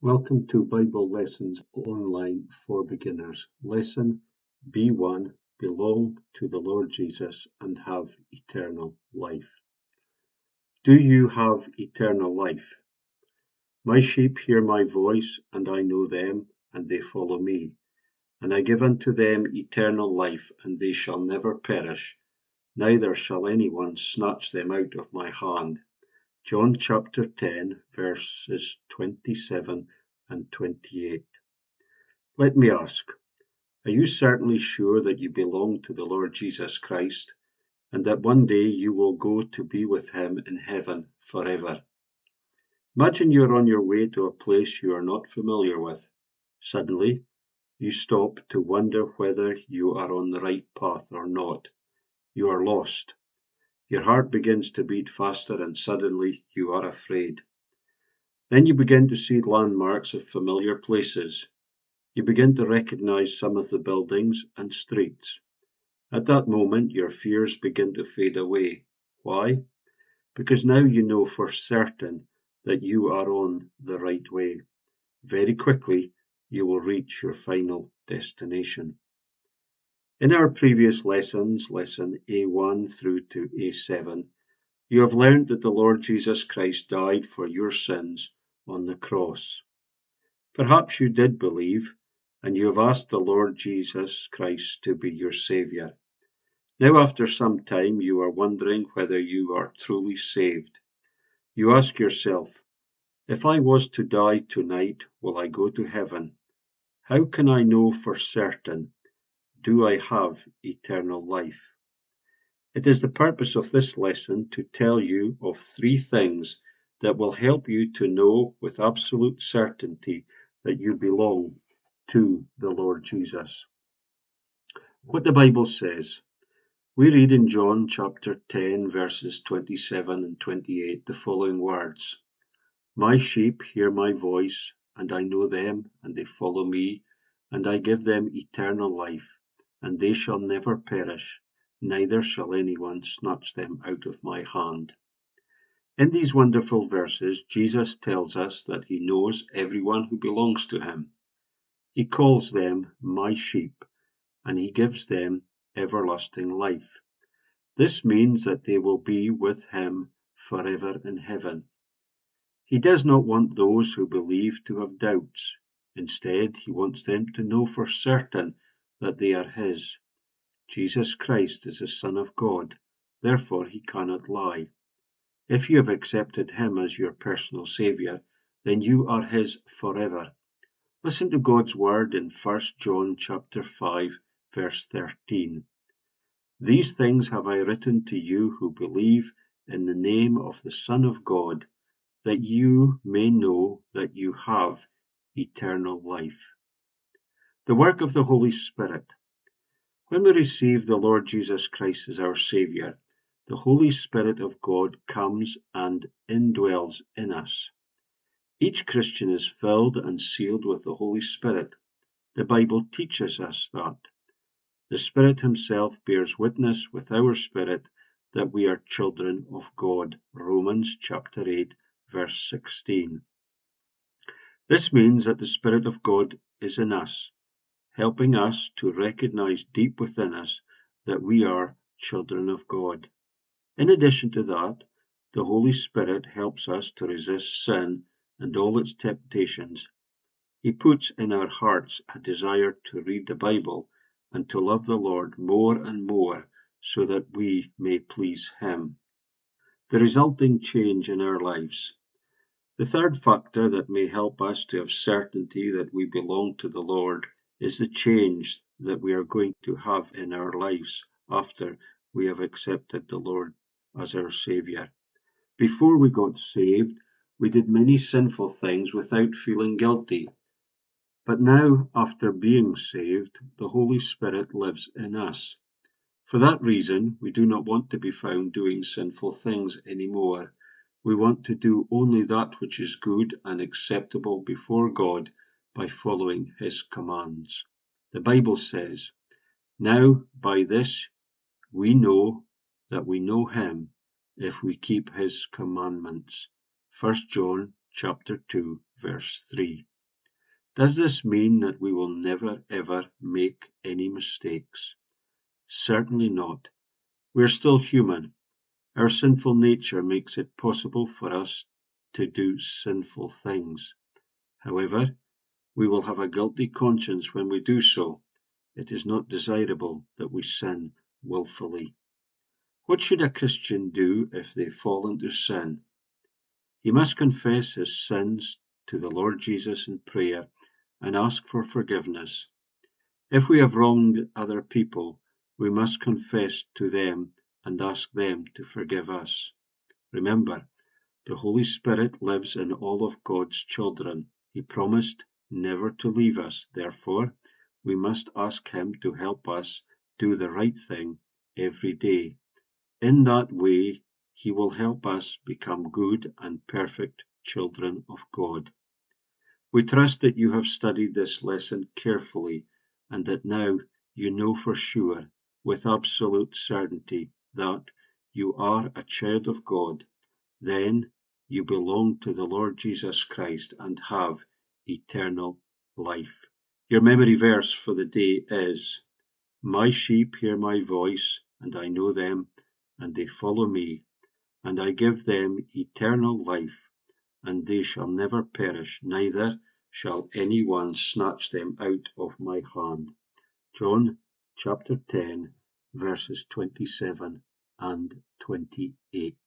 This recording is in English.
Welcome to Bible Lessons Online for Beginners. Lesson B1: Belong to the Lord Jesus and have eternal life. Do you have eternal life? My sheep hear my voice, and I know them, and they follow me. And I give unto them eternal life, and they shall never perish, neither shall anyone snatch them out of my hand. John chapter 10, verses 27 and 28. Let me ask, are you certainly sure that you belong to the Lord Jesus Christ, and that one day you will go to be with him in heaven forever? Imagine you're on your way to a place you are not familiar with. Suddenly, you stop to wonder whether you are on the right path or not. You are lost. Your heart begins to beat faster, and suddenly you are afraid. Then you begin to see landmarks of familiar places. You begin to recognize some of the buildings and streets. At that moment, your fears begin to fade away. Why? Because now you know for certain that you are on the right way. Very quickly, you will reach your final destination. In our previous lessons, lesson A1 through to A7, you have learned that the Lord Jesus Christ died for your sins on the cross. Perhaps you did believe, and you have asked the Lord Jesus Christ to be your Saviour. Now, after some time, you are wondering whether you are truly saved. You ask yourself, if I was to die tonight, will I go to heaven? How can I know for certain? Do I have eternal life? It is the purpose of this lesson to tell you of 3 things that will help you to know with absolute certainty that you belong to the Lord Jesus. What the Bible says. We read in John chapter 10, verses 27 and 28 the following words: My sheep hear my voice, and I know them, and they follow me, and I give them eternal life, and they shall never perish, neither shall anyone snatch them out of my hand. In these wonderful verses, Jesus tells us that he knows everyone who belongs to him. He calls them my sheep, and he gives them everlasting life. This means that they will be with him forever in heaven. He does not want those who believe to have doubts. Instead, he wants them to know for certain that they are his. Jesus Christ is the Son of God, therefore he cannot lie. If you have accepted him as your personal Saviour, then you are his forever. Listen to God's word in 1 John chapter 5, verse 13. These things have I written to you who believe in the name of the Son of God, that you may know that you have eternal life. The work of the Holy Spirit. When we receive the Lord Jesus Christ as our Saviour, the Holy Spirit of God comes and indwells in us. Each Christian is filled and sealed with the Holy Spirit. The Bible teaches us that. The Spirit himself bears witness with our spirit that we are children of God. Romans chapter 8, verse 16. This means that the Spirit of God is in us, helping us to recognize deep within us that we are children of God. In addition to that, the Holy Spirit helps us to resist sin and all its temptations. He puts in our hearts a desire to read the Bible and to love the Lord more and more so that we may please him. The resulting change in our lives. The third factor that may help us to have certainty that we belong to the Lord is the change that we are going to have in our lives after we have accepted the Lord as our Saviour. Before we got saved, we did many sinful things without feeling guilty. But now, after being saved, the Holy Spirit lives in us. For that reason, we do not want to be found doing sinful things anymore. We want to do only that which is good and acceptable before God by following his commands. The Bible says, Now by this we know that we know him, if we keep his commandments. 1 John chapter 2, verse 3. Does this mean that we will never ever make any mistakes? Certainly not. We're still human. Our sinful nature makes it possible for us to do sinful things. However, we will have a guilty conscience when we do so. It is not desirable that we sin willfully. What should a Christian do if they fall into sin? He must confess his sins to the Lord Jesus in prayer and ask for forgiveness. If we have wronged other people, we must confess to them and ask them to forgive us. Remember, the Holy Spirit lives in all of God's children. He promised never to leave us. Therefore, we must ask Him to help us do the right thing every day. In that way, He will help us become good and perfect children of God. We trust that you have studied this lesson carefully and that now you know for sure, with absolute certainty, that you are a child of God. Then you belong to the Lord Jesus Christ and have eternal life. Your memory verse for the day is, "My sheep hear my voice, and I know them, and they follow me, and I give them eternal life, and they shall never perish, neither shall any one snatch them out of my hand." John chapter 10, verses 27 and 28.